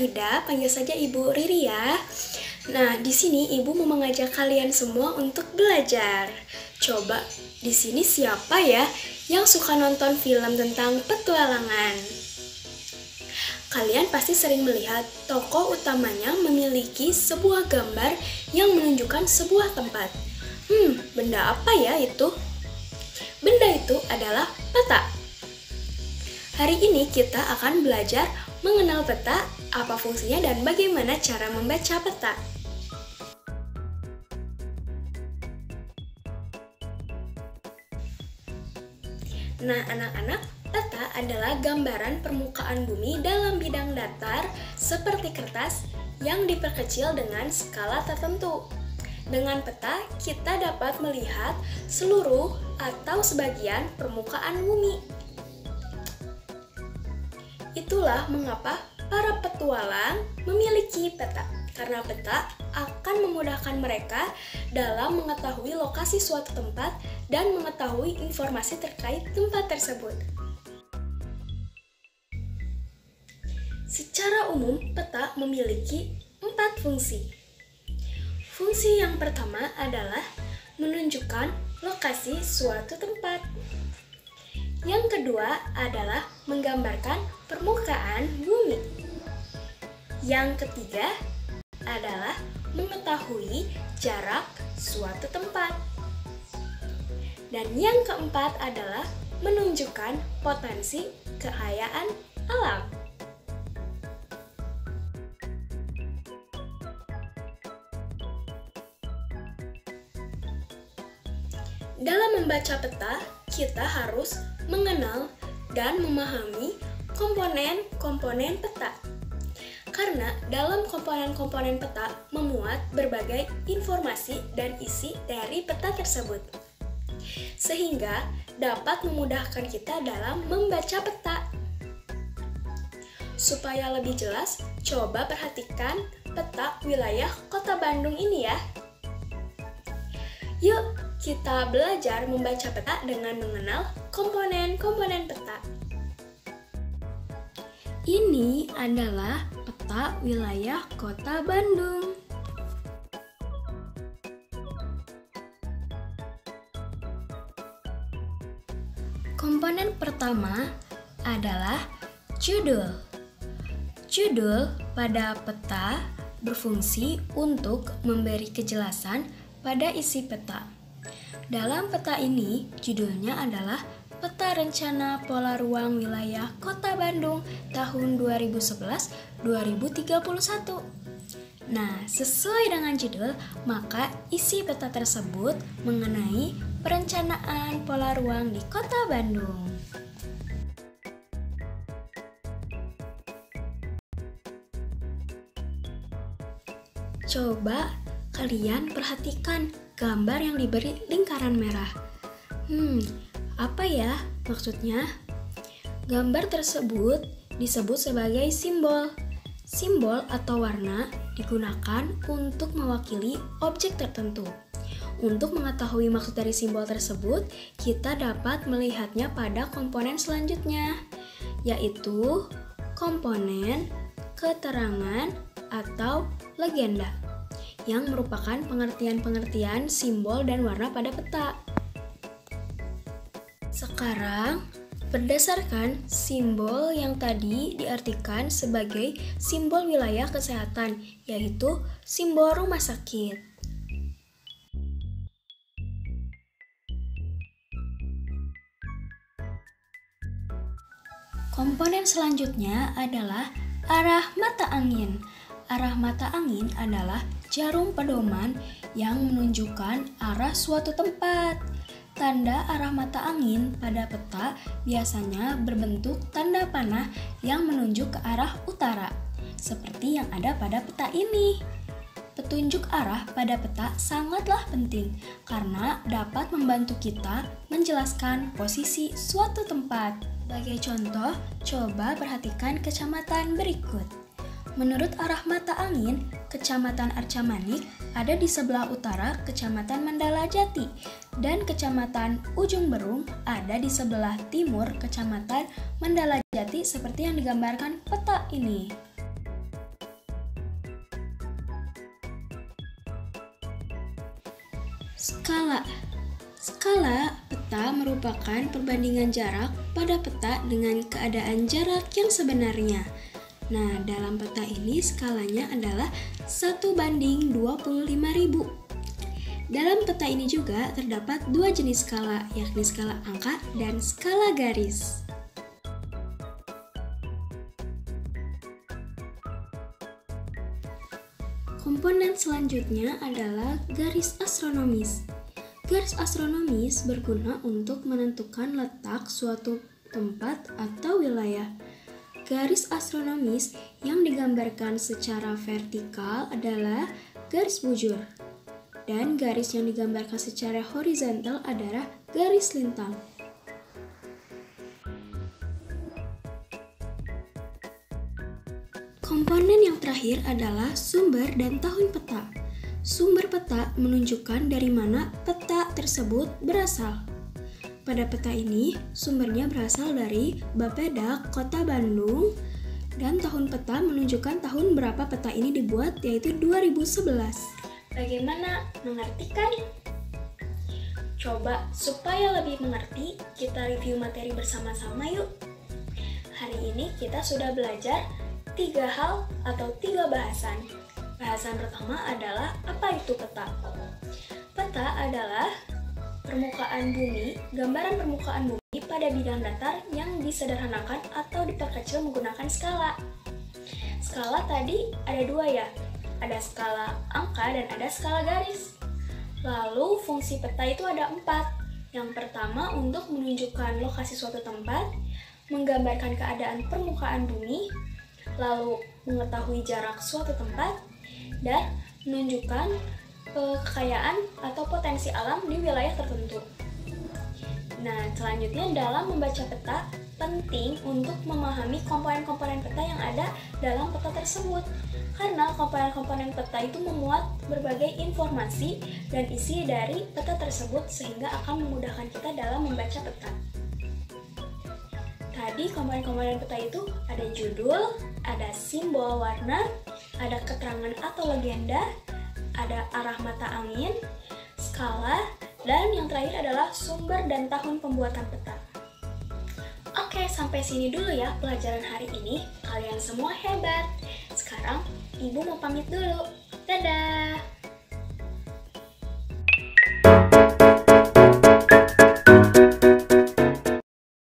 Farida, panggil saja Ibu Riri ya. Nah, di sini Ibu mau mengajak kalian semua untuk belajar. Coba di sini siapa ya yang suka nonton film tentang petualangan? Kalian pasti sering melihat tokoh utamanya memiliki sebuah gambar yang menunjukkan sebuah tempat. Benda apa ya itu? Benda itu adalah peta. Hari ini kita akan belajar mengenal peta, apa fungsinya dan bagaimana cara membaca peta. Nah, anak-anak, peta adalah gambaran permukaan bumi dalam bidang datar seperti kertas yang diperkecil dengan skala tertentu. Dengan peta, kita dapat melihat seluruh atau sebagian permukaan bumi. Itulah mengapa para petualang memiliki peta, karena peta akan memudahkan mereka dalam mengetahui lokasi suatu tempat dan mengetahui informasi terkait tempat tersebut. Secara umum, peta memiliki 4 fungsi. Fungsi yang pertama adalah menunjukkan lokasi suatu tempat. Yang kedua adalah menggambarkan permukaan bumi. Yang ketiga adalah mengetahui jarak suatu tempat. Dan yang keempat adalah menunjukkan potensi kekayaan alam. Dalam membaca peta, kita harus mengenal dan memahami komponen-komponen peta. Karena dalam komponen-komponen peta memuat berbagai informasi dan isi dari peta tersebut. Sehingga dapat memudahkan kita dalam membaca peta. Supaya lebih jelas, coba perhatikan peta wilayah Kota Bandung ini ya. Yuk, kita belajar membaca peta dengan mengenal komponen-komponen peta. Ini adalah peta wilayah Kota Bandung. Komponen pertama adalah judul. Judul pada peta berfungsi untuk memberi kejelasan pada isi peta. Dalam peta ini, judulnya adalah Peta Rencana Pola Ruang Wilayah Kota Bandung tahun 2011-2031. Nah, sesuai dengan judul, maka isi peta tersebut mengenai perencanaan pola ruang di Kota Bandung. Coba kalian perhatikan gambar yang diberi lingkaran merah. Apa ya maksudnya? Gambar tersebut disebut sebagai simbol. Simbol atau warna digunakan untuk mewakili objek tertentu. Untuk mengetahui maksud dari simbol tersebut, kita dapat melihatnya pada komponen selanjutnya, yaitu komponen keterangan atau legenda, yang merupakan pengertian-pengertian simbol dan warna pada peta. Sekarang, berdasarkan simbol yang tadi diartikan sebagai simbol wilayah kesehatan, yaitu simbol rumah sakit. Komponen selanjutnya adalah arah mata angin. Arah mata angin adalah jarum pedoman yang menunjukkan arah suatu tempat. Tanda arah mata angin pada peta biasanya berbentuk tanda panah yang menunjuk ke arah utara, seperti yang ada pada peta ini. Petunjuk arah pada peta sangatlah penting karena dapat membantu kita menjelaskan posisi suatu tempat. Sebagai contoh, coba perhatikan kecamatan berikut. Menurut arah mata angin, Kecamatan Arca Manik ada di sebelah utara Kecamatan Mandala Jati dan Kecamatan Ujung Berung ada di sebelah timur Kecamatan Mandala Jati seperti yang digambarkan peta ini. Skala. Skala peta merupakan perbandingan jarak pada peta dengan keadaan jarak yang sebenarnya. Nah, dalam peta ini skalanya adalah 1:25.000. Dalam peta ini juga terdapat dua jenis skala, yakni skala angka dan skala garis. Komponen selanjutnya adalah garis astronomis. Garis astronomis berguna untuk menentukan letak suatu tempat atau wilayah. Garis astronomis yang digambarkan secara vertikal adalah garis bujur, dan garis yang digambarkan secara horizontal adalah garis lintang. Komponen yang terakhir adalah sumber dan tahun peta. Sumber peta menunjukkan dari mana peta tersebut berasal. Pada peta ini, sumbernya berasal dari Bapeda Kota Bandung, dan tahun peta menunjukkan tahun berapa peta ini dibuat, yaitu 2011. Bagaimana? Mengerti kan? Coba supaya lebih mengerti, kita review materi bersama-sama yuk. Hari ini kita sudah belajar 3 hal atau 3 bahasan. Bahasan pertama adalah apa itu peta? Peta adalah permukaan bumi, gambaran permukaan bumi pada bidang datar yang disederhanakan atau diperkecil menggunakan skala. Skala tadi ada 2 ya, ada skala angka dan ada skala garis. Lalu fungsi peta itu ada 4. Yang pertama untuk menunjukkan lokasi suatu tempat, menggambarkan keadaan permukaan bumi, lalu mengetahui jarak suatu tempat, dan menunjukkan kekayaan atau potensi alam di wilayah tertentu. Nah, selanjutnya dalam membaca peta, penting untuk memahami komponen-komponen peta yang ada dalam peta tersebut. Karena komponen-komponen peta itu memuat berbagai informasi dan isi dari peta tersebut sehingga akan memudahkan kita dalam membaca peta. Tadi komponen-komponen peta itu ada judul, ada simbol warna, ada keterangan atau legenda, ada arah mata angin, skala, dan yang terakhir adalah sumber dan tahun pembuatan peta. Oke, sampai sini dulu ya pelajaran hari ini. Kalian semua hebat. Sekarang Ibu mau pamit dulu. Dadah!